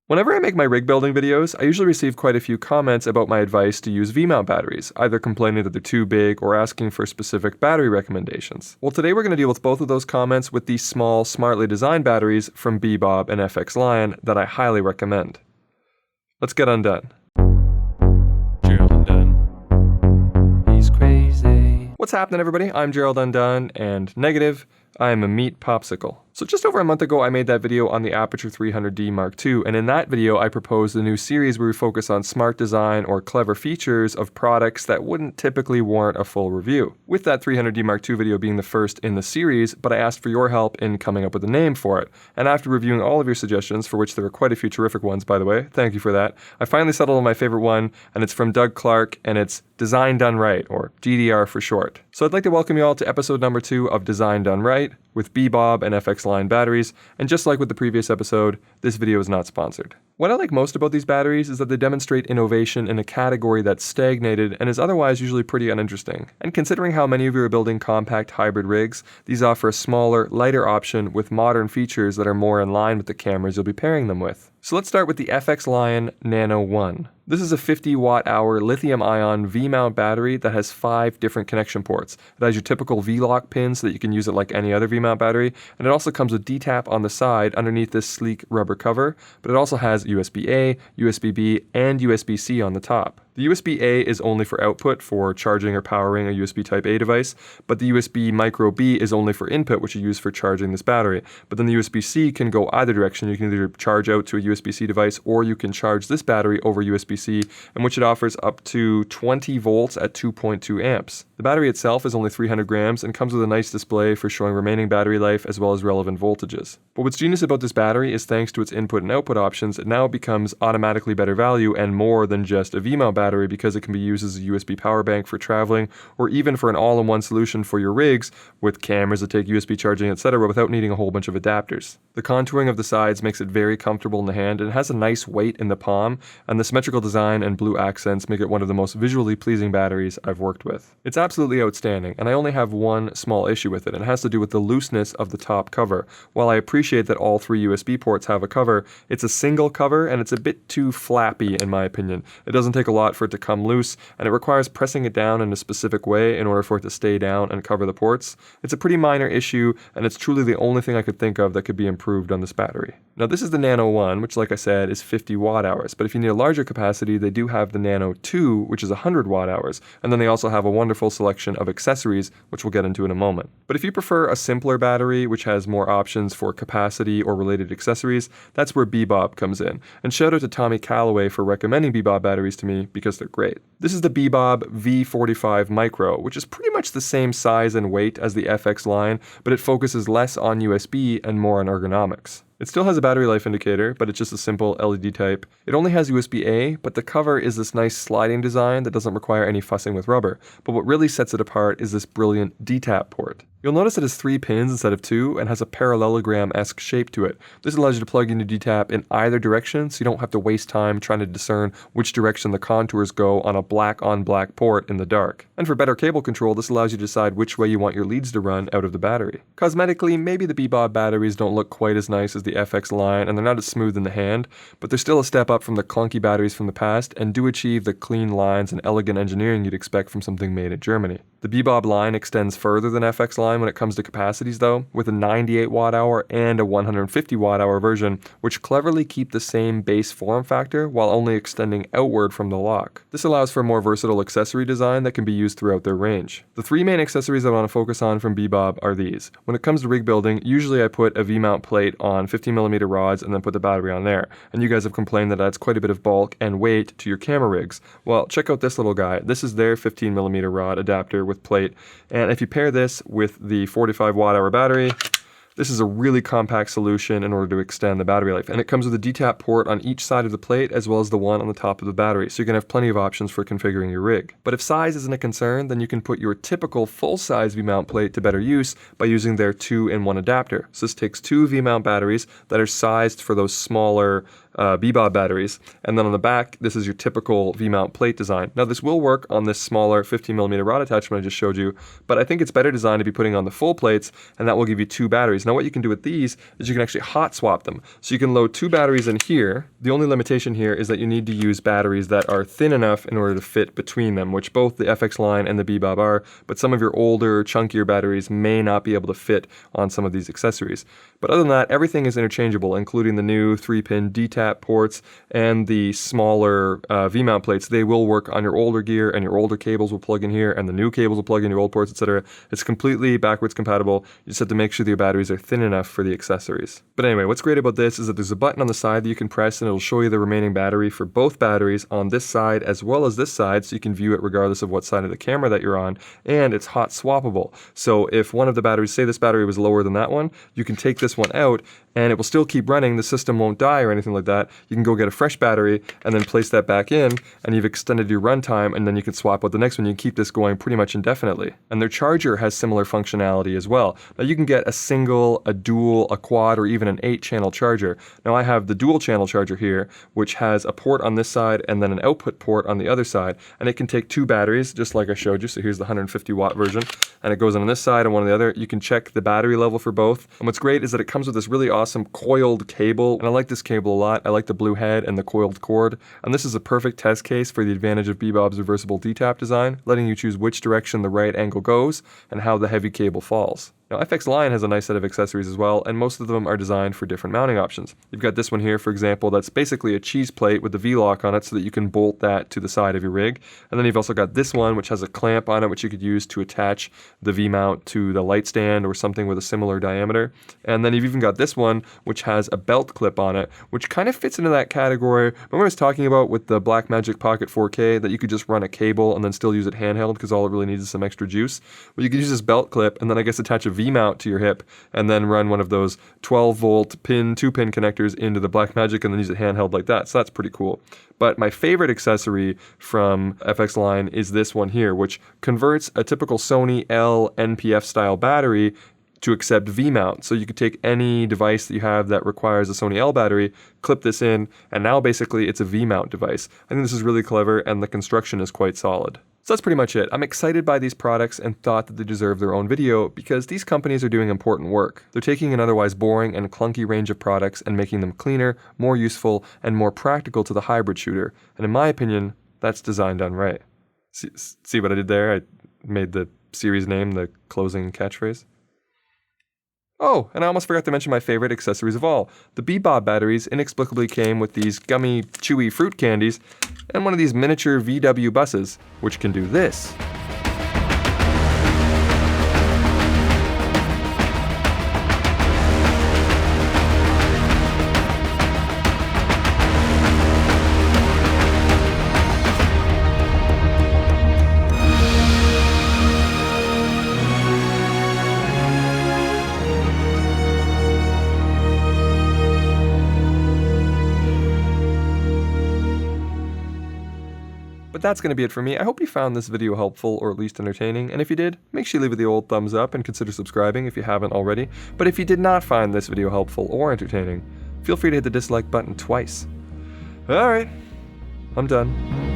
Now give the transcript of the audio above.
Whenever I make my rig building videos, I usually receive quite a few comments about my advice to use V-mount batteries, either complaining that they're too big or asking for specific battery recommendations. Well, today we're going to deal with both of those comments with these small, smartly designed batteries from Bebob and FXlion that I highly recommend. Let's get undone. Gerald Undone. He's crazy. What's happening, everybody? I'm Gerald Undone, and negative, I am a meat popsicle. So just over a month ago, I made that video on the Aperture 300D Mark II, and in that video, I proposed a new series where we focus on smart design or clever features of products that wouldn't typically warrant a full review. With that 300D Mark II video being the first in the series, but I asked for your help in coming up with a name for it. And after reviewing all of your suggestions, for which there were quite a few terrific ones, by the way, thank you for that, I finally settled on my favorite one, and it's from Doug Clark, and it's Design Done Right, or DDR for short. So I'd like to welcome you all to episode number 2 of Design Done Right, with Bebob and FXlion batteries, and just like with the previous episode, this video is not sponsored. What I like most about these batteries is that they demonstrate innovation in a category that's stagnated and is otherwise usually pretty uninteresting. And considering how many of you are building compact hybrid rigs, these offer a smaller, lighter option with modern features that are more in line with the cameras you'll be pairing them with. So let's start with the FXlion Nano 1. This is a 50 watt-hour lithium-ion V-mount battery that has 5 different connection ports. It has your typical V-lock pin so that you can use it like any other V-mount battery, and it also comes with D-tap on the side underneath this sleek rubber cover, but it also has USB-A, USB-B, and USB-C on the top. The USB-A is only for output for charging or powering a USB Type-A device, but the USB Micro B is only for input, which you use for charging this battery. But then the USB-C can go either direction. You can either charge out to a USB-C device, or you can charge this battery over USB-C, in which it offers up to 20 volts at 2.2 amps. The battery itself is only 300 grams and comes with a nice display for showing remaining battery life as well as relevant voltages. But what's genius about this battery is thanks to its input and output options, it now becomes automatically better value and more than just a V-mount battery, because it can be used as a USB power bank for traveling, or even for an all-in-one solution for your rigs with cameras that take USB charging, etc., without needing a whole bunch of adapters. The contouring of the sides makes it very comfortable in the hand, and it has a nice weight in the palm, and the symmetrical design and blue accents make it one of the most visually pleasing batteries I've worked with. It's absolutely outstanding, and I only have one small issue with it, and it has to do with the looseness of the top cover. While I appreciate that all 3 USB ports have a cover, it's a single cover, and it's a bit too flappy in my opinion. It doesn't take a lot for it to come loose, and it requires pressing it down in a specific way in order for it to stay down and cover the ports. It's a pretty minor issue, and it's truly the only thing I could think of that could be improved on this battery. Now this is the Nano 1, which like I said is 50 watt hours, but if you need a larger capacity, they do have the Nano 2, which is 100 watt hours, and then they also have a wonderful selection of accessories, which we'll get into in a moment. But if you prefer a simpler battery, which has more options for capacity or related accessories, that's where Bebob comes in. And shout out to Tommy Calloway for recommending Bebob batteries to me, because they're great. This is the Bebob V-Micro, which is pretty much the same size and weight as the FXlion, but it focuses less on USB and more on ergonomics. It still has a battery life indicator, but it's just a simple LED type. It only has USB-A, but the cover is this nice sliding design that doesn't require any fussing with rubber. But what really sets it apart is this brilliant D-tap port. You'll notice it has 3 pins instead of 2 and has a parallelogram-esque shape to it. This allows you to plug in your D-tap in either direction, so you don't have to waste time trying to discern which direction the contours go on a black-on-black port in the dark. And for better cable control, this allows you to decide which way you want your leads to run out of the battery. Cosmetically, maybe the Bebob batteries don't look quite as nice as the FXlion, and they're not as smooth in the hand, but they're still a step up from the clunky batteries from the past and do achieve the clean lines and elegant engineering you'd expect from something made in Germany. The Bebob line extends further than FXlion when it comes to capacities though, with a 98 watt hour and a 150 watt hour version, which cleverly keep the same base form factor while only extending outward from the lock. This allows for a more versatile accessory design that can be used throughout their range. The 3 main accessories I want to focus on from Bebob are these. When it comes to rig building, usually I put a V-mount plate on 15mm rods and then put the battery on there, and you guys have complained that adds quite a bit of bulk and weight to your camera rigs. Well, check out this little guy. This is their 15mm rod adapter with plate, and if you pair this with the 45 watt hour battery, This is a really compact solution in order to extend the battery life, and it comes with a D-tap port on each side of the plate as well as the one on the top of the battery, so you can have plenty of options for configuring your rig. But if size isn't a concern, then you can put your typical full-size V-mount plate to better use by using their 2-in-1 adapter. So this takes two V-mount batteries that are sized for those smaller Bebob batteries. And then on the back, this is your typical V-mount plate design. Now this will work on this smaller 15mm rod attachment I just showed you, but I think it's better designed to be putting on the full plates, and that will give you 2 batteries. Now what you can do with these is you can actually hot swap them. So you can load 2 batteries in here. The only limitation here is that you need to use batteries that are thin enough in order to fit between them, which both the FXlion and the Bebob are, but some of your older, chunkier batteries may not be able to fit on some of these accessories. But other than that, everything is interchangeable, including the new 3-pin DTAP ports and the smaller V-mount plates. They will work on your older gear, and your older cables will plug in here, and the new cables will plug in your old ports, etc. It's completely backwards compatible. You just have to make sure that your batteries are thin enough for the accessories. But anyway, what's great about this is that there's a button on the side that you can press, and it'll show you the remaining battery for both batteries on this side as well as this side, so you can view it regardless of what side of the camera that you're on, and it's hot swappable. So if one of the batteries, say this battery was lower than that one, you can take this one out and it will still keep running. The system won't die or anything like that. You can go get a fresh battery and then place that back in, and you've extended your runtime, and then you can swap out the next one. You can keep this going pretty much indefinitely. And their charger has similar functionality as well. Now you can get a single, a dual, a quad, or even an 8-channel charger. Now I have the dual channel charger here, which has a port on this side and then an output port on the other side, and it can take 2 batteries just like I showed you. So here's the 150 watt version, and it goes on this side and one on the other. You can check the battery level for both. And what's great is that it comes with this really awesome coiled cable, and I like this cable a lot. I like the blue head and the coiled cord, and this is a perfect test case for the advantage of Bebob's reversible DTAP design, letting you choose which direction the right angle goes and how the heavy cable falls. Now FXlion has a nice set of accessories as well, and most of them are designed for different mounting options. You've got this one here, for example, that's basically a cheese plate with the V-lock on it so that you can bolt that to the side of your rig. And then you've also got this one, which has a clamp on it, which you could use to attach the V-mount to the light stand or something with a similar diameter. And then you've even got this one, which has a belt clip on it, which kind of fits into that category. Remember I was talking about with the Blackmagic Pocket 4K that you could just run a cable and then still use it handheld because all it really needs is some extra juice? Well, you could use this belt clip and then I guess attach a V-mount to your hip and then run one of those 12-volt 2-pin connectors into the Blackmagic and then use it handheld like that. So that's pretty cool. But my favorite accessory from FXlion is this one here, which converts a typical Sony L NPF style battery to accept V-mount. So you could take any device that you have that requires a Sony L battery, clip this in, and now basically it's a V-mount device. I think this is really clever and the construction is quite solid. So that's pretty much it. I'm excited by these products and thought that they deserve their own video because these companies are doing important work. They're taking an otherwise boring and clunky range of products and making them cleaner, more useful, and more practical to the hybrid shooter. And in my opinion, that's design done right. See what I did there? I made the series name the closing catchphrase. Oh, and I almost forgot to mention my favorite accessories of all. The Bebob batteries inexplicably came with these gummy, chewy fruit candies and one of these miniature VW buses, which can do this. But that's going to be it for me. I hope you found this video helpful or at least entertaining, and if you did, make sure you leave it the old thumbs up and consider subscribing if you haven't already. But if you did not find this video helpful or entertaining, feel free to hit the dislike button twice. Alright, I'm done.